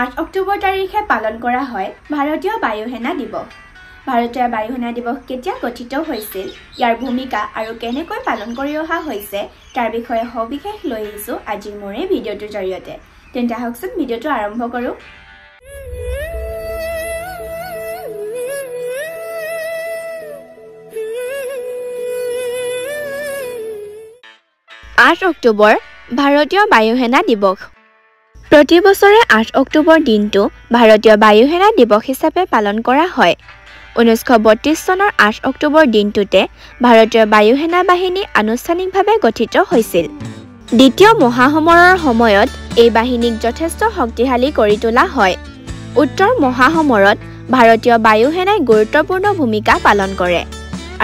8 অক্টোবৰ তাৰিখে পালন কৰা হয় ভাৰতীয় বায়ুসেনা দিৱস। ভাৰতীয় বায়ুসেনা দিৱস কেতিয়া গঠিত হৈছিল, ইয়াৰ ভূমিকা আৰু কেনেকৈ পালন কৰি অহা হৈছে তাৰ বিষয়ে সবিশেষ লৈ আহিছোঁ আজিৰ মোৰ এই ভিডিঅ'টোৰ জৰিয়তে। তেন্তে আহকচোন ভিডিঅ'টো আৰম্ভ কৰোঁ। 8 অক্টোবৰ ভাৰতীয় বায়ুসেনা দিৱস। প্ৰতি বছৰে 8 অক্টোবৰ দিনটো ভাৰতীয় বায়ুসেনা দিৱস হিচাপে পালন কৰা হয়। 1932 চনৰ 8 অক্টোবৰ দিনটোতে ভাৰতীয় বায়ুসেনা বাহিনী আনুষ্ঠানিকভাৱে গঠিত হৈছিল। দ্বিতীয় মহাসমৰৰ সময়ত এই বাহিনীক যথেষ্ট শক্তিশালী কৰি তোলা হয়। উত্তৰ মহাসমৰত ভাৰতীয় বায়ুসেনাই গুৰুত্বপূৰ্ণ ভূমিকা পালন কৰে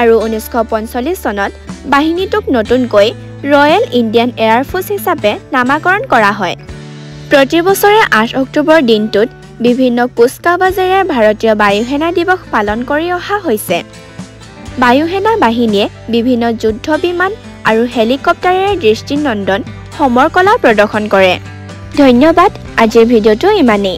আৰু 1945 চনত বাহিনীটোক নতুনকৈ ৰয়েল ইণ্ডিয়ান এয়াৰ ফ'ৰ্চ হিচাপে নামাকৰণ কৰা হয়। প্ৰতি বছৰে 8 অক্টোবৰ দিনটোত বিভিন্ন কুচকাৱাজেৰে ভাৰতীয় বায়ুসেনা দিৱস পালন কৰি অহা হৈছে। বায়ুসেনা বাহিনীয়ে বিভিন্ন যুদ্ধ বিমান আৰু হেলিকপ্টাৰেৰে দৃষ্টিনন্দন সমৰ কলা প্ৰদৰ্শন কৰে। ধন্যবাদ, আজিৰ ভিডিঅ'টো ইমানেই।